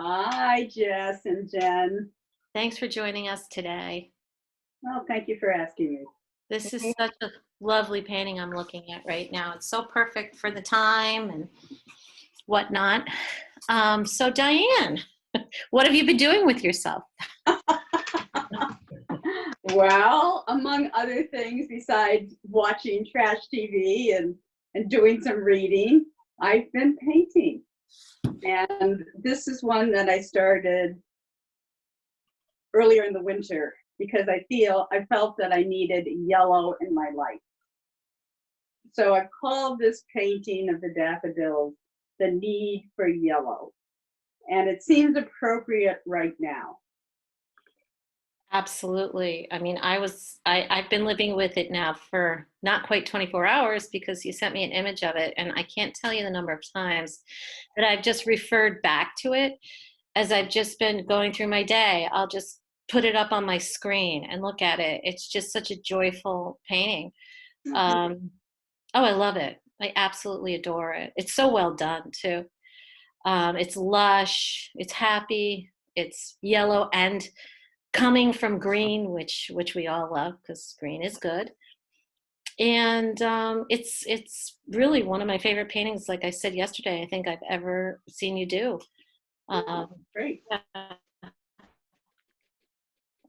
Hi, Jess and Jen. Thanks for joining us today. Well, thank you for asking me. This is such a lovely painting I'm looking at right now. It's so perfect for the time and whatnot. So Diane, what have you been doing with yourself? Well, among other things, besides watching trash TV and doing some reading, I've been painting. And this is one that I started earlier in the winter because I felt that I needed yellow in my life. So I called this painting of the daffodils The Need for Yellow. And it seems appropriate right now. Absolutely. I mean, I've been living with it now for not quite 24 hours because you sent me an image of it, and I can't tell you the number of times that I've just referred back to it as I've just been going through my day. I'll just put it up on my screen and look at it. It's just such a joyful painting. Um, oh, I love it. I absolutely adore it. It's so well done too. It's lush, it's happy, it's yellow and coming from green, which we all love because green is good. And it's really one of my favorite paintings. Like I said yesterday, I think I've ever seen you do. Great. Yeah,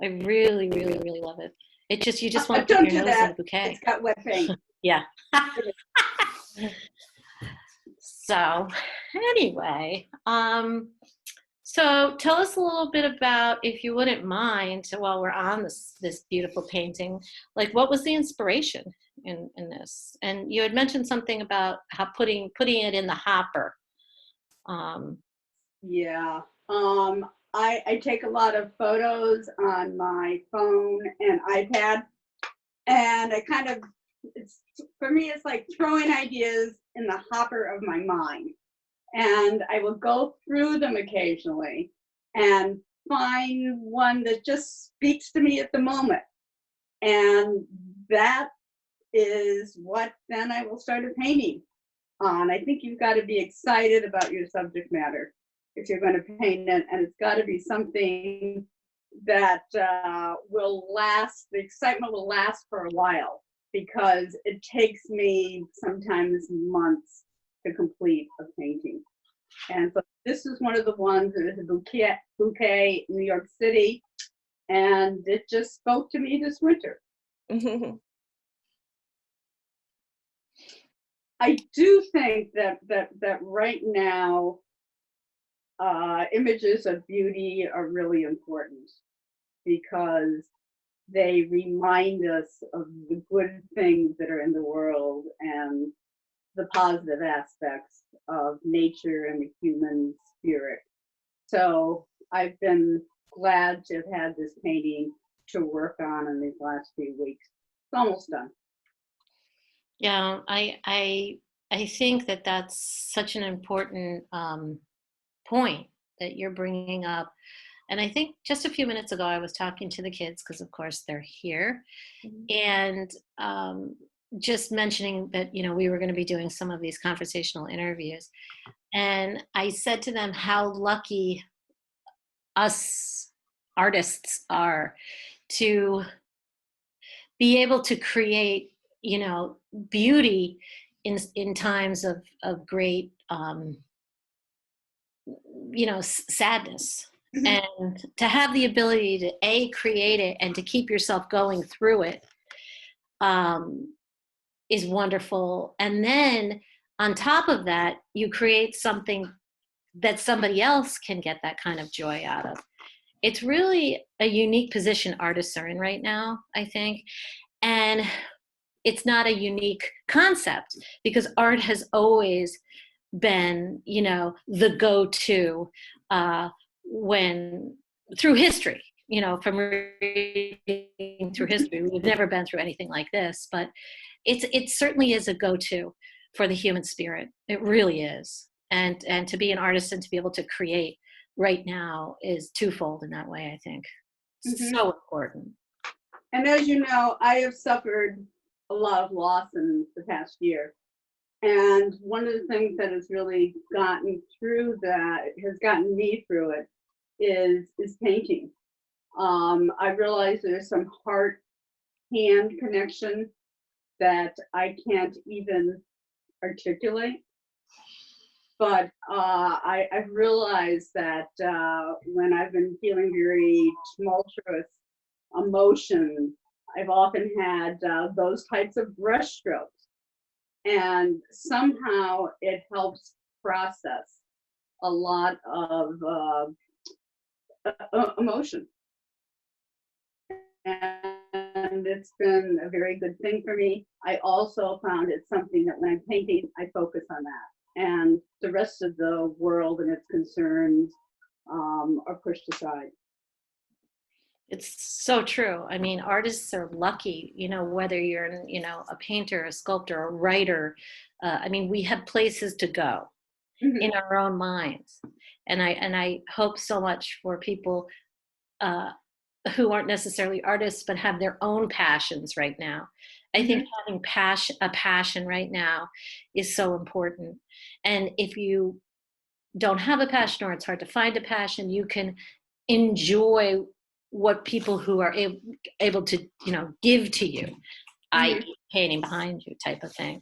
I really, really, really love it. It just you just want to put Don't your do nose in that. the bouquet. It's got wet paint. Yeah. So anyway, so tell us a little bit about, if you wouldn't mind, while we're on this beautiful painting, like what was the inspiration in this? And you had mentioned something about how putting it in the hopper. Yeah. I take a lot of photos on my phone and iPad, and for me, it's like throwing ideas in the hopper of my mind. And I will go through them occasionally and find one that just speaks to me at the moment. And that is what then I will start a painting on. I think you've got to be excited about your subject matter if you're going to paint it, and it's got to be something that will last. The excitement will last for a while because it takes me sometimes months to complete a painting. And so this is one of the ones that is a bouquet in New York City, and it just spoke to me this winter. I do think that right now, images of beauty are really important because they remind us of the good things that are in the world and the positive aspects of nature and the human spirit. So I've been glad to have had this painting to work on in these last few weeks. It's almost done. Yeah, I think that that's such an important point that you're bringing up. And I think just a few minutes ago, I was talking to the kids because, of course, they're here, and just mentioning that we were going to be doing some of these conversational interviews, and I said to them how lucky us artists are to be able to create beauty in times of great sadness, and to have the ability to create it and to keep yourself going through it is wonderful. And then on top of that, you create something that somebody else can get that kind of joy out of. It's really a unique position artists are in right now, I think. And it's not a unique concept because art has always been, the go-to when through history, from reading through history. We've never been through anything like this, but it certainly is a go-to for the human spirit. It really is. And to be an artist and to be able to create right now is twofold in that way, I think. So important. And as you know, I have suffered a lot of loss in the past year. And one of the things that has really gotten through that, has gotten me through it, is painting. I realize there's some heart-hand connection that I can't even articulate. But I've realized that when I've been feeling very tumultuous emotions, I've often had those types of brush strokes. And somehow it helps process a lot of emotion. And it's been a very good thing for me. I also found it's something that when I'm painting, I focus on that. And the rest of the world and its concerns are pushed aside. It's so true. I mean, artists are lucky, whether you're, a painter, a sculptor, a writer. I mean, we have places to go in our own minds. And I hope so much for people who aren't necessarily artists, but have their own passions right now. I think having a passion right now is so important. And if you don't have a passion, or it's hard to find a passion, you can enjoy what people who are able to, give to you, i.e. painting behind you type of thing.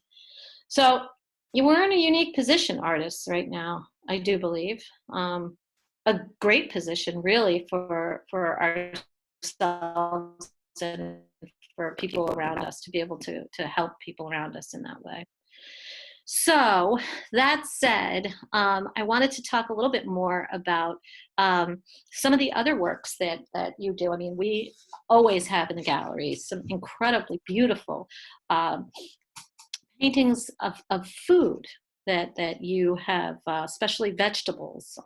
So you were in a unique position, artists, right now, I do believe. A great position, really, for ourselves and for people around us to be able to help people around us in that way. So that said, I wanted to talk a little bit more about some of the other works that you do. I mean, we always have in the gallery some incredibly beautiful paintings of food that you have, especially vegetables,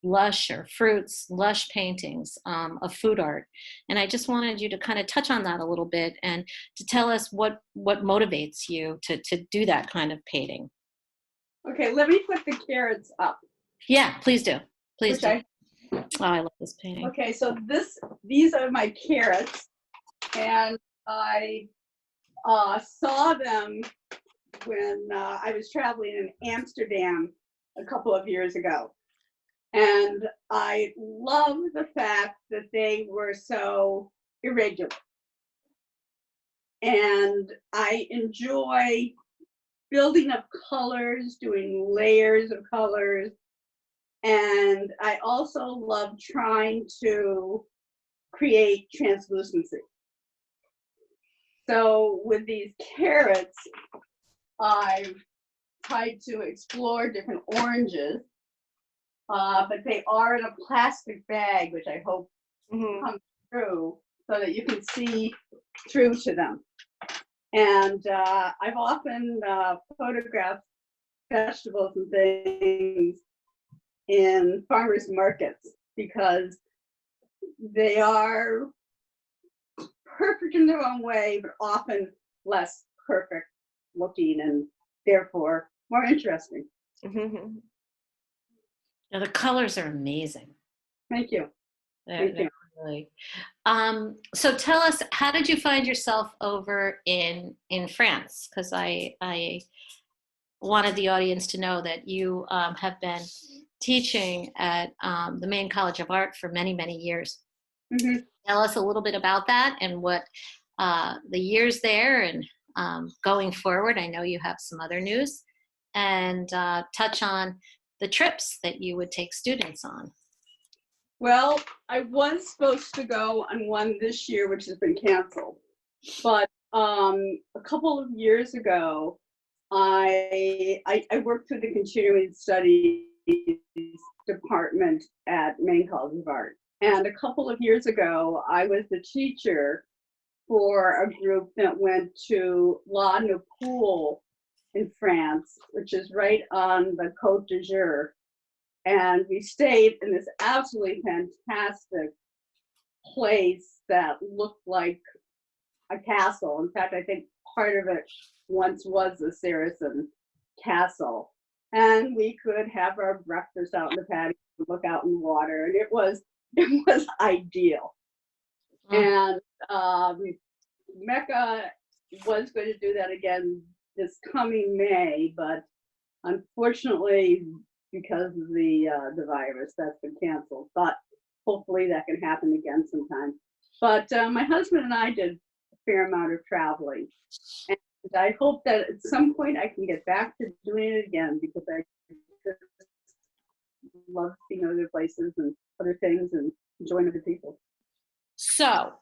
lush or fruits, lush paintings of food art. And I just wanted you to kind of touch on that a little bit and to tell us what motivates you to do that kind of painting. Okay, let me put the carrots up. Yeah, please do. Please do. Oh, I love this painting. Okay, so these are my carrots, and I saw them when I was traveling in Amsterdam a couple of years ago. And I love the fact that they were so irregular. And I enjoy building up colors, doing layers of colors. And I also love trying to create translucency. So with these carrots, I've tried to explore different oranges. But they are in a plastic bag, which I hope comes through so that you can see through to them. And I've often photographed vegetables and things in farmers markets because they are perfect in their own way, but often less perfect looking and therefore more interesting. Now, the colors are amazing. Thank you. Thank you. Really. So tell us, how did you find yourself over in France? Because I wanted the audience to know that you have been teaching at the Maine College of Art for many, many years. Tell us a little bit about that and what the years there and going forward. I know you have some other news, and touch on the trips that you would take students on. Well, I was supposed to go on one this year, which has been canceled. But a couple of years ago, I worked with the continuing studies department at Maine College of Art. And a couple of years ago, I was the teacher for a group that went to La Napoule in France, which is right on the Côte d'Azur. And we stayed in this absolutely fantastic place that looked like a castle. In fact, I think part of it once was a Saracen castle. And we could have our breakfast out in the patio and look out in the water. And it was ideal. And Mecca was going to do that again this coming May, but unfortunately, because of the virus, that's been canceled. But hopefully that can happen again sometime. But my husband and I did a fair amount of traveling, and I hope that at some point I can get back to doing it again because I just love seeing other places and other things and enjoying other people. So,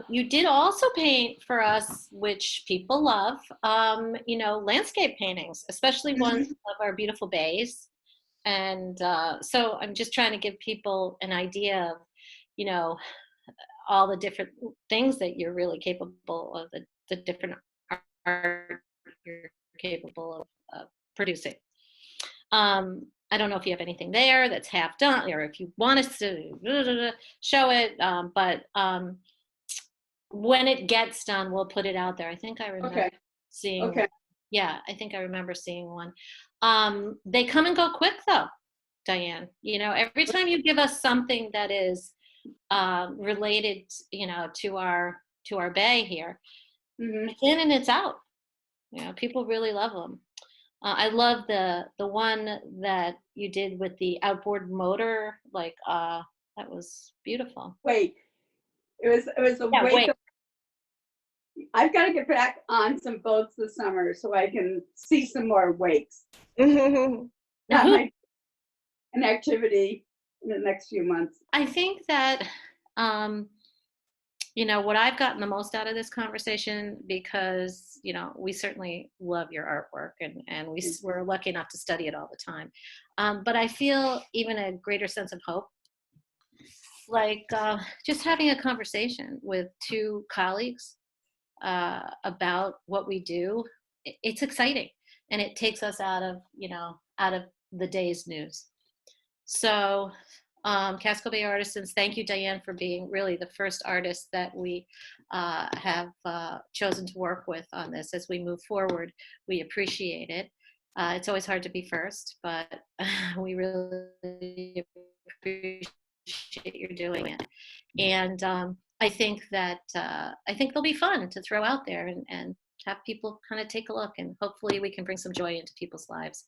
you did also paint for us, which people love, landscape paintings, especially ones of our beautiful bays. And so I'm just trying to give people an idea of, you know, all the different things that you're really capable of, the different art you're capable of producing. I don't know if you have anything there that's half done, or if you want us to show it, but when it gets done, we'll put it out there. I think I remember Okay. seeing, Okay. yeah, I think I remember seeing one. They come and go quick though, Diane. Every time you give us something that is related, to our bay here, it's in and it's out. People really love them. I love the one that you did with the outboard motor. Like that was beautiful. Wait, it was a Yeah, wake wait. up. I've got to get back on some boats this summer so I can see some more wakes. Now, That might be an activity in the next few months. I think that what I've gotten the most out of this conversation, because we certainly love your artwork, and we're lucky enough to study it all the time, but I feel even a greater sense of hope, like just having a conversation with two colleagues about what we do. It's exciting, and it takes us out of the day's news. So Casco Bay Artisans, thank you, Diane, for being really the first artist that we have chosen to work with on this as we move forward. We appreciate it. It's always hard to be first, but we really appreciate you doing it. And I think they'll be fun to throw out there and have people kind of take a look, and hopefully we can bring some joy into people's lives.